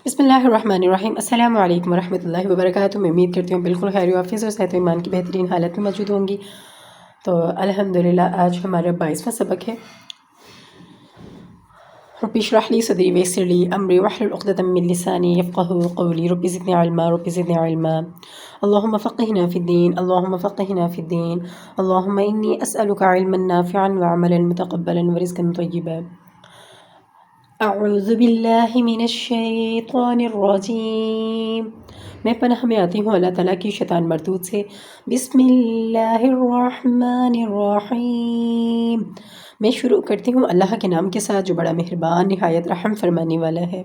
بسم اللہ الرحمن الرحیم۔ السلام علیکم ورحمۃ اللہ وبرکاتہ۔ میں امید کرتی ہوں بالکل خیر وافظ اور صحت و ایمان کی بہترین حالت میں موجود ہوں گی۔ تو الحمدللہ آج ہمارا 22واں سبق ہے۔ رب اشرح لی صدری ویسر لی امری واحلل عقدۃ من لسانی یفقهوا قولی رب زدنی علما رب زدنی علما اللهم فقهنا في الدين اللهم فقهنا في الدين اللهم انی اسألک علما نافعا وعملا متقبلا ورزقا طیبا۔ اعوذ باللہ من الشیطان الرجیم۔ میں پناہ میں آتی ہوں اللہ تعالیٰ کی شیطان مردود سے۔ بسم اللہ الرحمن الرحیم۔ میں شروع کرتی ہوں اللہ کے نام کے ساتھ جو بڑا مہربان نہایت رحم فرمانے والا ہے۔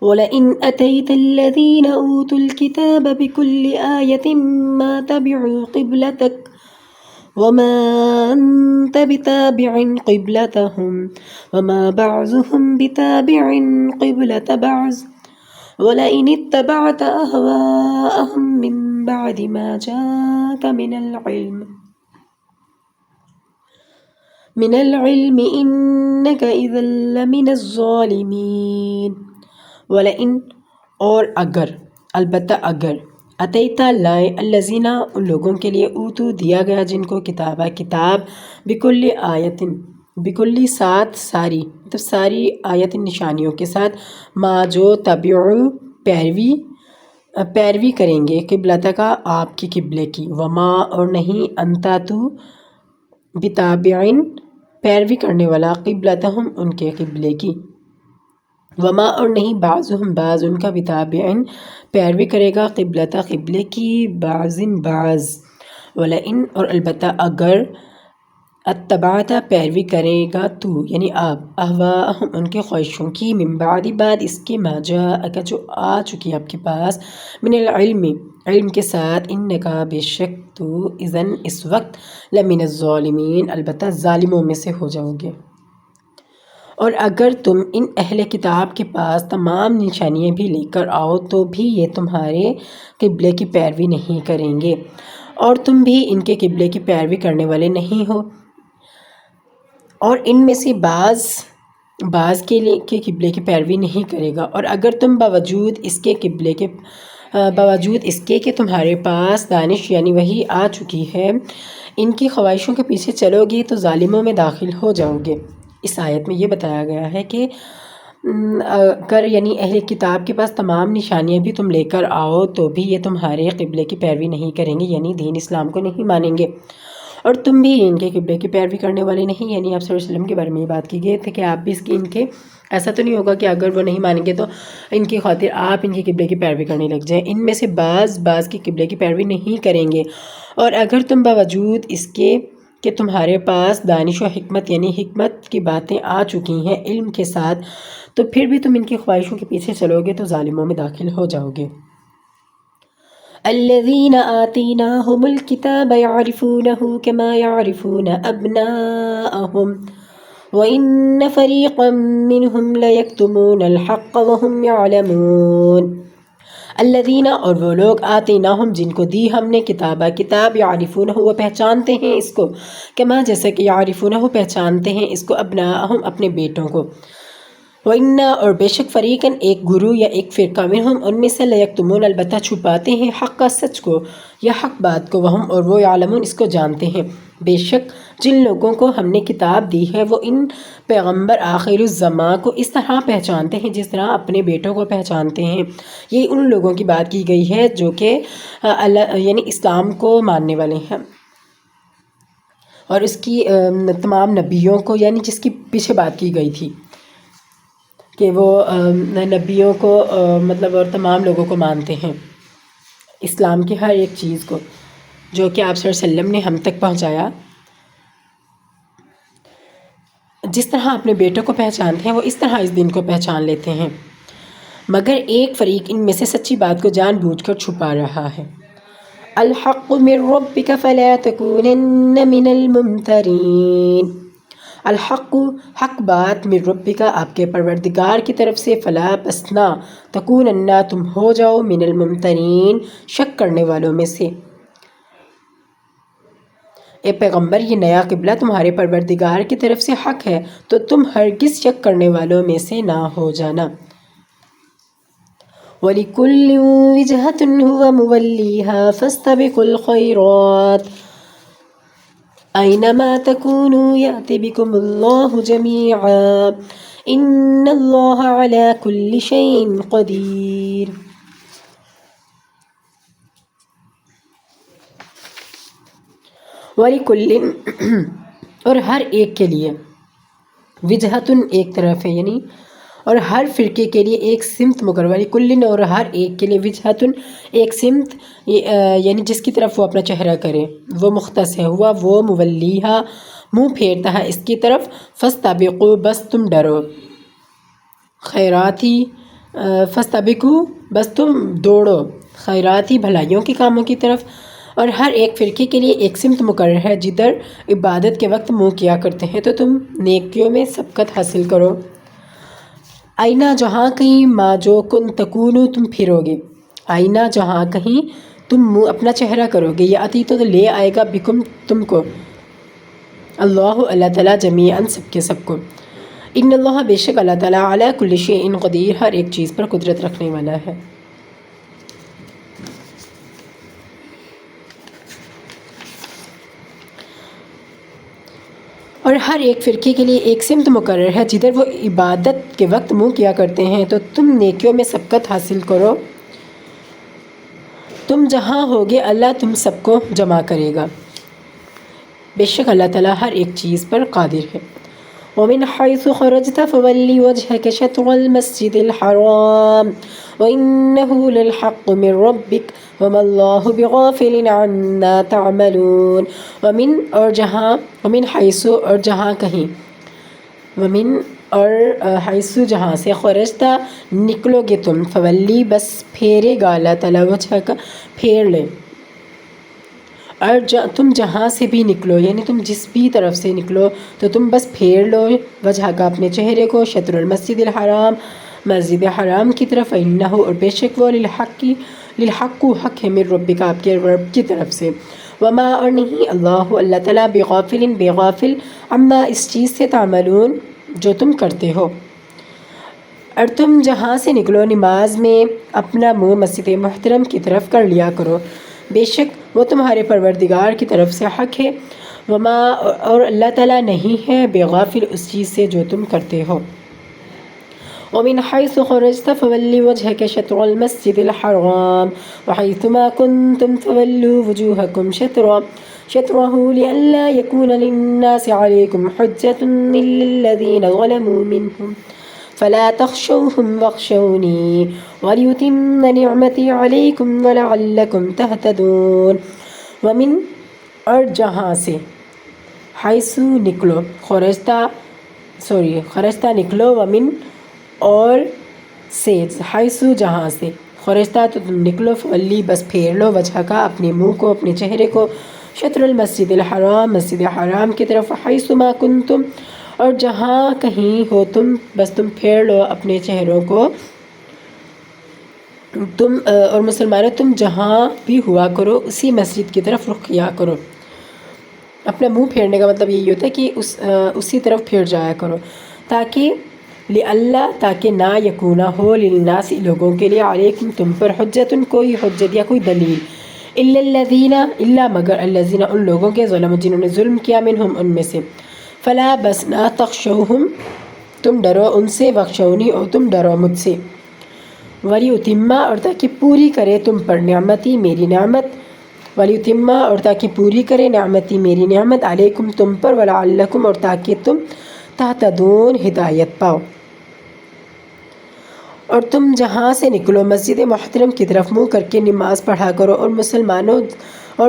وَلَئِنْ أَتَيْتَ الَّذِينَ أُوتُوا الْكِتَابَ بِكُلِّ آيَةٍ مَا تَبِعُوا قِبْلَتَكَ وَمَا أَنْتَ بِتَابِعٍ قِبْلَتَهُمْ وَمَا بَعْضُهُمْ بِتَابِعٍ قِبْلَةَ بَعْضٍ وَلَئِنِ اتَّبَعْتَ أَهْوَاءَهُمْ مِنْ بَعْدِ مَا جَاءَكَ من العلم إنك إذا لمن الظالمین۔ وَلَئِن اور اگر، البتہ اگر، اتیتا لائے، الذین ان لوگوں کے لیے اوتو دیا گیا جن کو کتاب بکل آیتن، بکل ساتھ ساری، مطلب ساری آیت نشانیوں کے ساتھ، ما جو تبعو پیروی کریں گے، قبلتہ کا آپ کی قبلے کی، وما اور نہیں، انتا تو، بتابعین پیروی کرنے والا، قبلتہم ان کے قبلے کی، وما اور نہیں، بعضہم بعض ان کا، بتابعین پیروی کرے گا، قبلتہ قبلے کی، بعضن بعض، ولئن اور البتہ اگر، اتبعت پیروی کرے گا تو یعنی آپ، اہواءہم ان کے خواہشوں کی، من بعد بعد اس کے، ما جاءک جو آ چکی آپ کے پاس، من العلم علم کے ساتھ، انکا بے شک تو، اذن اس وقت، لمن الظالمین البتہ ظالموں میں سے ہو جاؤ گے۔ اور اگر تم ان اہل کتاب کے پاس تمام نشانیاں بھی لے کر آؤ تو بھی یہ تمہارے قبلے کی پیروی نہیں کریں گے، اور تم بھی ان کے قبلے کی پیروی کرنے والے نہیں ہو، اور ان میں سے بعض کے قبلے کی پیروی نہیں کرے گا۔ اور اگر تم باوجود اس کے کہ تمہارے پاس دانش یعنی وحی آ چکی ہے، ان کی خواہشوں کے پیچھے چلو گے تو ظالموں میں داخل ہو جاؤ گے۔ اس آیت میں یہ بتایا گیا ہے کہ اگر یعنی اہل کتاب کے پاس تمام نشانیاں بھی تم لے کر آؤ تو بھی یہ تمہارے قبلے کی پیروی نہیں کریں گے، یعنی دین اسلام کو نہیں مانیں گے، اور تم بھی ان کے قبلے کی پیروی کرنے والے نہیں، یعنی آپ صلی اللہ علیہ وسلم کے بارے میں یہ بات کی گئی تھی کہ آپ بھی ان کے، ایسا تو نہیں ہوگا کہ اگر وہ نہیں مانیں گے تو ان کی خاطر آپ ان کے قبلے کی پیروی کرنے لگ جائیں، ان میں سے بعض کی قبلے کی پیروی نہیں کریں گے۔ اور اگر تم باوجود اس کے کہ تمہارے پاس دانش و حکمت یعنی حکمت کی باتیں آ چکی ہیں علم کے ساتھ، تو پھر بھی تم ان کی خواہشوں کے پیچھے چلو گے تو ظالموں میں داخل ہو جاؤ گے۔ الذین آتیناہم الکتاب یعرفونہ کما یعرفون ابناءہم وَإِنَّ فَرِيقًا مِّنْهُمْ لَيَكْتُمُونَ الْحَقَّ وَهُمْ يَعْلَمُونَ۔ الذین اور وہ لوگ، آتیناہم جن کو دی ہم نے کتاب، یعرفونہ وہ پہچانتے ہیں اس کو، کما جیسا کہ یعرفونہ پہچانتے ہیں اس کو، ابناءہم اپنے بیٹوں کو، وَإِنَّ اور بے شک، فریقاً ایک گروہ یا ایک فرقہ، منہم ان میں سے، لیکتمون البتہ چھپاتے ہیں، حق کا سچ کو یا حق بات کو، وہم اور وہ، یعلمون اس کو جانتے ہیں۔ بے شک جن لوگوں کو ہم نے کتاب دی ہے وہ ان پیغمبر آخر الزماں کو اس طرح پہچانتے ہیں جس طرح اپنے بیٹوں کو پہچانتے ہیں۔ یہ ان لوگوں کی بات کی گئی ہے جو کہ یعنی اسلام کو ماننے والے ہیں، اور اس کی تمام نبیوں کو، یعنی جس کی پیچھے بات کی گئی تھی کہ وہ نبیوں کو مطلب اور تمام لوگوں کو مانتے ہیں، اسلام کی ہر ایک چیز کو جو کہ آپ صلی اللہ علیہ وسلم نے ہم تک پہنچایا، جس طرح اپنے بیٹوں کو پہچانتے ہیں وہ اس طرح اس دین کو پہچان لیتے ہیں، مگر ایک فریق ان میں سے سچی بات کو جان بوجھ کر چھپا رہا ہے۔ الحق من ربک فلا تکونن من الممترین۔ الحق حق بات، من ربک آپ کے پروردگار کی طرف سے، فلا پس نہ، تکونن تم ہو جاؤ، من الممترین شک کرنے والوں میں سے۔ اے پیغمبر یہ نیا قبلہ تمہارے پروردگار کی طرف سے حق ہے تو تم ہرگز شک کرنے والوں میں سے نہ ہو جانا۔ وَلِكُلٍّ وِجْهَةٌ هُوَ مُوَلِّيهَا فَاسْتَبِقُوا الْخَيْرَاتِ أَيْنَمَا تَكُونُوا يَأْتِ بِكُمُ اللَّهُ جَمِيعًا إِنَّ اللَّهَ عَلَى كُلِّ شَيْءٍ قَدِيرٌ۔ وَلِكُلٍّ اور ہر ایک کے لیے، وجہتن ایک طرف ہے یعنی، اور ہر فرقے کے لیے ایک سمت مقرر، وَلِكُلٍّ اور ہر ایک کے لیے وجہتن ایک سمت یعنی جس کی طرف وہ اپنا چہرہ کرے، وہ مختص ہے، ہوا وہ مولیہا منہ پھیرتا ہے اس کی طرف، فاستبقوا بس تم ڈرو، خیراتی فاستبقوا بس تم دوڑو، خیراتی بھلائیوں کے کاموں کی طرف، اور ہر ایک فرقے کے لیے ایک سمت مقرر ہے جدھر عبادت کے وقت منہ کیا کرتے ہیں تو تم نیکیوں میں سبقت حاصل کرو۔ آئینہ جہاں کہیں، ما جو کن تکونو تم پھرو گے، آئینہ جہاں کہیں تم منہ اپنا چہرہ کرو گے، یا اتی تو لے آئے گا بکم تم کو، اللہ اللہ تعالیٰ جمیعاً سب کے سب کو، ان اللہ بے شک اللہ تعالیٰ علی کل شیء قدیر ہر ایک چیز پر قدرت رکھنے والا ہے۔ اور ہر ایک فرقے کے لیے ایک سمت مقرر ہے جدھر وہ عبادت کے وقت منہ کیا کرتے ہیں تو تم نیکیوں میں سبقت حاصل کرو، تم جہاں ہوگے اللہ تم سب کو جمع کرے گا، بے شک اللہ تعالیٰ ہر ایک چیز پر قادر ہے۔ وَمِنْ حَيْثُ خَرَجْتَ فَوَلِّ وَجْهَكَ شَطْرَ الْمَسْجِدِ الْحَرَامِ وَإِنَّهُ لَلْحَقُّ مِنْ رَبِّكَ وَمَا اللَّهُ بِغَافِلٍ عَمَّا تَعْمَلُونَ۔ وَمِنْ اور جہاں، وَمِنْ حَيْثُ اور جہاں کہیں، وَمِنْ اور حیث جہاں سے، خرجتا نکلو گے تم، فولی بس پھیرے گا اللہ تعالیٰ وجہ کا، پھیر لے، اور تم جہاں سے بھی نکلو یعنی تم جس بھی طرف سے نکلو تو تم بس پھیر لو وجہ کا اپنے چہرے کو، شطر المسجد الحرام مسجد حرام کی طرف، انہ اور بے شک وہ للحق حق ہے، من ربک آپ کے رب کی طرف سے، وما اور نہیں اللہ اللہ تعالیٰ بغافل بے غافل، عما اس چیز سے، تعملون جو تم کرتے ہو۔ اور تم جہاں سے نکلو نماز میں اپنا منہ مسجد محترم کی طرف کر لیا کرو، بے شک وہ تمہارے پروردگار کی طرف سے حق ہے، وما اور اللہ تعالیٰ نہیں ہے بغافل اس چیز سے جو تم کرتے ہو۔ وَمِنْ حَيْثُ خَرَجْتَ فَوَلِّ وَجْهَكَ شَطْرَ الْمَسْجِدِ الْحَرَامِ وَحَيْثُ مَا كُنْتُمْ فَوَلُّوا وُجُوهَكُمْ شَطْرَهُ لِئَلَّا يَكُونَ لِلنَّاسِ عَلَيْكُمْ حُجَّةٌ إِلَّا الَّذِينَ ظَلَمُوا مِنْهُمْ فَلَا تَخْشَوْهُمْ وَاخْشَوْنِي وَلِيُتِمَّ نِعْمَتِي عَلَيْكُمْ وَلَعَلَّكُمْ تَهْتَدُونَ۔ وَمِنْ اور جہاں سے، حیث نکلو، خرجتا نکلو، ومن اور سے، حیث جہاں سے، خرجتا تو تم نکلو، فولی بس پھیر لو وجہ کا اپنے منہ کو اپنے چہرے کو، شطر المسجد الحرام مسجد حرام کی طرف، حیث ما کنتم اور جہاں کہیں ہو تم بس تم پھیر لو اپنے چہروں کو، تم اور مسلمانوں تم جہاں بھی ہوا کرو اسی مسجد کی طرف رخ کیا کرو۔ اپنا منہ پھیرنے کا مطلب یہی ہوتا ہے کہ اسی طرف پھیر جایا کرو، تاکہ لِأَلَّا تاکہ نہ یکونا ہو، للناس لوگوں کے لیے، علیکم تم پر، حجتن کوئی حجت یا کوئی دلیل، الا الذین الا مگر الذین ان لوگوں کے، ظلموا جنہوں نے ظلم کیا، منہم ان میں سے، فلا بس نہ، تخشوہم تم ڈرو ان سے، واخشونی اور تم ڈرو مجھ سے، ولیتم اور تاکہ پوری کرے تم پر، نعمتی میری نعمت، ولیتم اور تاکہ پوری کرے، نعمتی میری نعمت، علیکم تم پر، ولعلکم اور تاکہ تم، تہتدون ہدایت پاؤ۔ اور تم جہاں سے نکلو مسجد محترم کی طرف منہ کر کے نماز پڑھا کرو، اور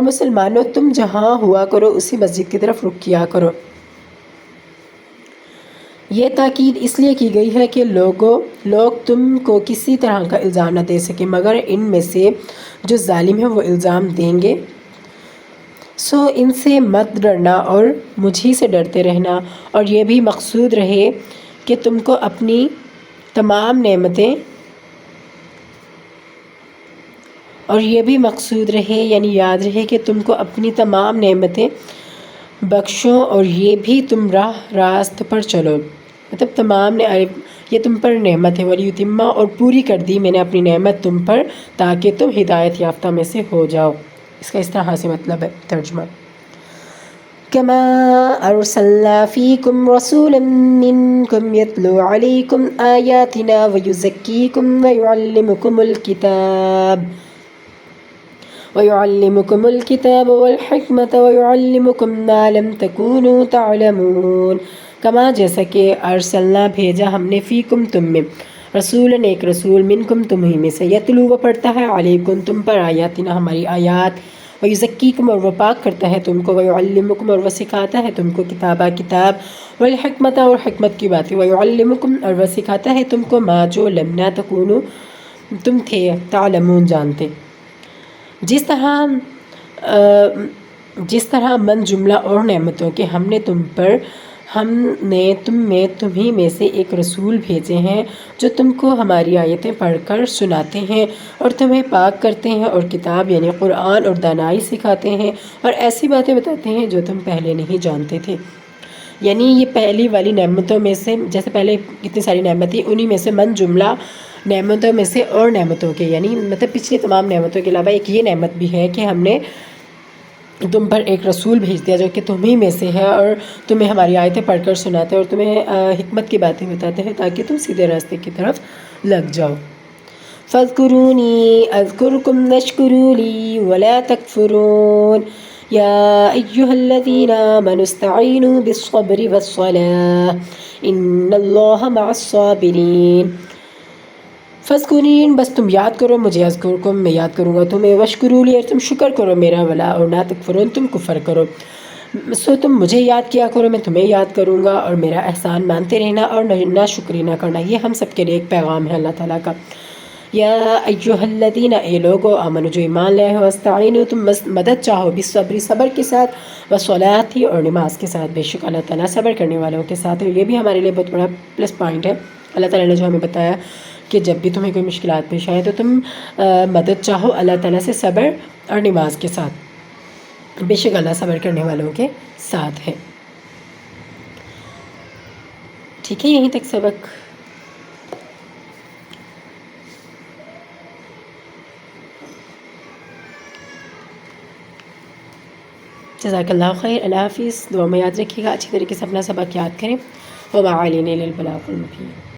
مسلمانوں تم جہاں ہوا کرو اسی مسجد کی طرف رخ کیا کرو۔ یہ تاکید اس لیے کی گئی ہے کہ لوگ تم کو کسی طرح کا الزام نہ دے سکیں، مگر ان میں سے جو ظالم ہیں وہ الزام دیں گے، سو ان سے مت ڈرنا اور مجھ ہی سے ڈرتے رہنا، اور یہ بھی مقصود رہے کہ تم کو اپنی تمام نعمتیں، اور یہ بھی مقصود رہے یعنی یاد رہے کہ تم کو اپنی تمام نعمتیں بخشوں، اور یہ بھی تم راہ راست پر چلو، مطلب تمام یہ تم پر نعمت ہے، ولیتمہ اور پوری کر دی میں نے اپنی نعمت تم پر تاکہ تم ہدایت یافتہ میں سے ہو جاؤ. اس کا اس طرح سے مطلب ہے ترجمہ. كما أرسلنا فيكم رسولا منكم يتلو عليكم آياتنا ويزكيكم ويعلمكم الكتاب والحكمة ويعلمكم ما لم تكونوا تعلمون. کما جیسا کہ ارسلنا بھیجا ہم نے فیکم تم میں رسولاً ایک رسول منکم تمہیں میں سے یتلو وہ پڑھتا ہے علیکم تم پر آیاتنا ہماری آیات ویزکیکم اور وہ پاک کرتا ہے تم کو ویعلمکم اور وہ سکھاتا ہے تم کو کتاب والحکمت اور حکمت کی باتیں ویعلمکم اور وہ سکھاتا ہے تم کو ما جو لم نہ تکونو تم تھے تعلمون جانتے. جس طرح من جملہ اور نعمتوں کے ہم نے تمہیں میں سے ایک رسول بھیجے ہیں جو تم کو ہماری آیتیں پڑھ کر سناتے ہیں اور تمہیں پاک کرتے ہیں اور کتاب یعنی قرآن اور دانائی سکھاتے ہیں اور ایسی باتیں بتاتے ہیں جو تم پہلے نہیں جانتے تھے. یعنی یہ پہلی والی نعمتوں میں سے جیسے پہلے کتنی ساری نعمتیں انہی میں سے من جملہ نعمتوں میں سے اور نعمتوں کے یعنی مطلب پچھلی تمام نعمتوں کے علاوہ ایک یہ نعمت بھی ہے کہ ہم نے تم پر ایک رسول بھیج دیا جو کہ تمہیں میں سے ہے اور تمہیں ہماری آیتیں پڑھ کر سناتے ہیں اور تمہیں حکمت کی باتیں بتاتے ہیں تاکہ تم سیدھے راستے کی طرف لگ جاؤ. فاذکرونی اذکرکم واشکروا لی ولا تکفرون یا ایہا الذین آمنوا استعینوا بالصبر والصلاة ان اللہ مع الصابرین. فذکرین بس تم یاد کرو مجھے اذکرکم میں یاد کروں گا تمہیں واشکروا لی اور تم شکر کرو میرا ولا اور لا تکفرون تم کفر کرو. سو تم مجھے یاد کیا کرو میں تمہیں یاد کروں گا اور میرا احسان مانتے رہنا اور نہ شکری نہ کرنا. یہ ہم سب کے لیے ایک پیغام ہے اللہ تعالیٰ کا. یا ایھا الذین اے لوگو آمنو جو ایمان لائے ہو استعینوا تم مدد چاہو بالصبر صبر کے ساتھ والصلاۃ اور نماز کے ساتھ. بے شک اللہ تعالیٰ صبر کرنے والوں کے ساتھ ہے. یہ بھی ہمارے لیے بہت بڑا پلس پوائنٹ ہے. اللہ تعالیٰ نے جو ہمیں بتایا کہ جب بھی تمہیں کوئی مشکلات پیش آئے تو تم مدد چاہو اللہ تعالیٰ سے صبر اور نماز کے ساتھ. بے شک اللہ صبر کرنے والوں کے ساتھ ہے. ٹھیک ہے یہیں تک سبق. جزاک اللہ خیر. اللہ حافظ. دعا میں یاد رکھیے گا. اچھی طریقے سے اپنا سبق یاد کریں. وما علینا الا البلاغ المبین.